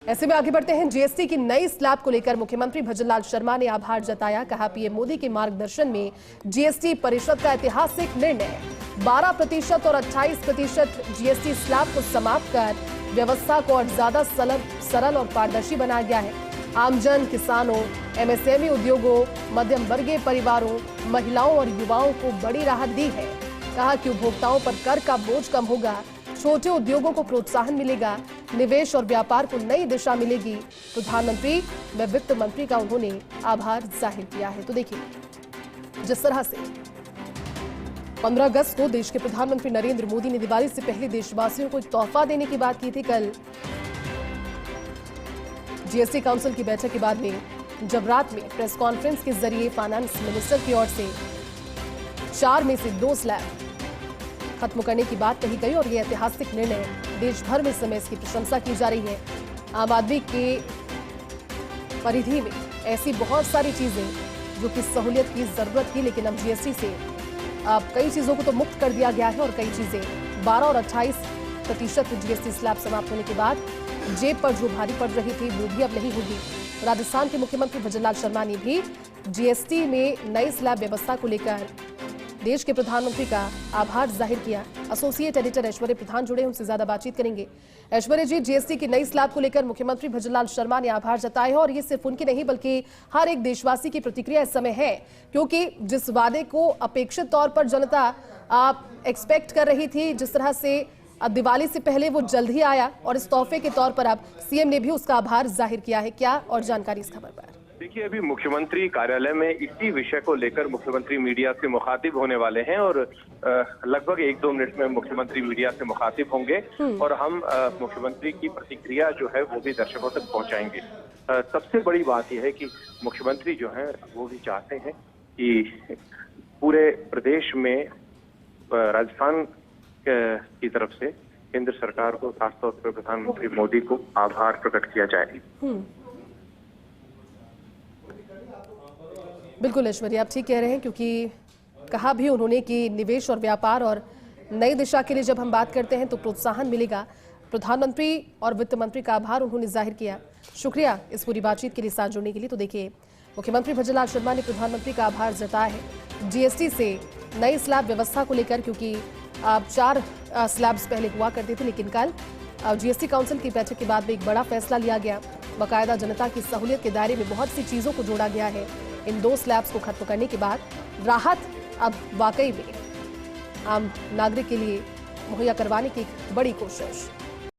ऐसे में आगे बढ़ते हैं। जीएसटी की नई स्लैब को लेकर मुख्यमंत्री भजनलाल शर्मा ने आभार जताया। कहा, पीएम मोदी के मार्गदर्शन में जीएसटी परिषद का ऐतिहासिक निर्णय 12% और 28% जीएसटी स्लैब को समाप्त कर व्यवस्था को और ज्यादा सरल और पारदर्शी बनाया गया है। आमजन, किसानों, एमएसएमई उद्योगों, मध्यम वर्गीय परिवारों, महिलाओं और युवाओं को बड़ी राहत दी है। कहा कि उपभोक्ताओं पर कर का बोझ कम होगा, छोटे उद्योगों को प्रोत्साहन मिलेगा, निवेश और व्यापार को नई दिशा मिलेगी। प्रधानमंत्री व वित्त मंत्री का उन्होंने आभार जाहिर किया है। तो देखिए, जिस तरह से 15 अगस्त को देश के प्रधानमंत्री नरेंद्र मोदी ने दिवाली से पहले देशवासियों को एक तोहफा देने की बात की थी। कल जीएसटी काउंसिल की बैठक के बाद में जब रात में प्रेस कॉन्फ्रेंस के जरिए फाइनेंस मिनिस्टर की ओर से 4 में से 2 स्लैब खत्म करने की बात कही गई और ये ऐतिहासिक निर्णय देश भर में इस समय इसकी प्रशंसा की जा रही है। आम आदमी के परिधि में ऐसी बहुत सारी चीजें जो कि सहूलियत की जरूरत थी, लेकिन अब जीएसटी से अब कई चीजों को तो मुक्त कर दिया गया है और कई चीजें 12 और 28% जीएसटी स्लैब समाप्त होने के बाद जेब पर जो भारी पड़ रही थी वो भी अब नहीं होगी। राजस्थान के मुख्यमंत्री भजनलाल शर्मा ने भी जीएसटी में नई स्लैब व्यवस्था को लेकर देश के प्रधानमंत्री का आभार जाहिर किया। एसोसिएट एडिटर ऐश्वर्य प्रधान जुड़े, उनसे ज्यादा बातचीत करेंगे। ऐश्वर्य जी, जीएसटी की नई स्लैब को लेकर मुख्यमंत्री भजनलाल शर्मा ने आभार जताया है और ये सिर्फ उनकी नहीं बल्कि हर एक देशवासी की प्रतिक्रिया इस समय है, क्योंकि जिस वादे को अपेक्षित तौर पर जनता आप एक्सपेक्ट कर रही थी, जिस तरह से अब दिवाली से पहले वो जल्द ही आया और इस तोहफे के तौर पर अब सीएम ने भी उसका आभार जाहिर किया है। क्या और जानकारी इस खबर पर? देखिए, अभी मुख्यमंत्री कार्यालय में इसी विषय को लेकर मुख्यमंत्री मीडिया से मुखातिब होने वाले हैं और लगभग 1-2 मिनट में मुख्यमंत्री मीडिया से मुखातिब होंगे और हम मुख्यमंत्री की प्रतिक्रिया जो है वो भी दर्शकों तक पहुंचाएंगे। सबसे बड़ी बात यह है कि मुख्यमंत्री जो है वो भी चाहते हैं कि पूरे प्रदेश में राजस्थान की तरफ से केंद्र सरकार को, खासतौर पर प्रधानमंत्री मोदी को आभार प्रकट किया जाए। बिल्कुल ऐश्वर्या, आप ठीक कह रहे हैं, क्योंकि कहा भी उन्होंने कि निवेश और व्यापार और नई दिशा के लिए जब हम बात करते हैं तो प्रोत्साहन मिलेगा। प्रधानमंत्री और वित्त मंत्री का आभार उन्होंने जाहिर किया। शुक्रिया इस पूरी बातचीत के लिए साथ जुड़ने के लिए। तो देखिए, मुख्यमंत्री भजनलाल शर्मा ने प्रधानमंत्री का आभार जताया है जीएसटी से नई स्लैब व्यवस्था को लेकर, क्योंकि अब 4 स्लैब्स पहले हुआ करते थे, लेकिन कल जीएसटी काउंसिल की बैठक के बाद में एक बड़ा फैसला लिया गया। बाकायदा जनता की सहूलियत के दायरे में बहुत सी चीजों को जोड़ा गया है। इन 2 स्लैब्स को खत्म करने के बाद राहत अब वाकई में आम नागरिक के लिए मुहैया करवाने की एक बड़ी कोशिश।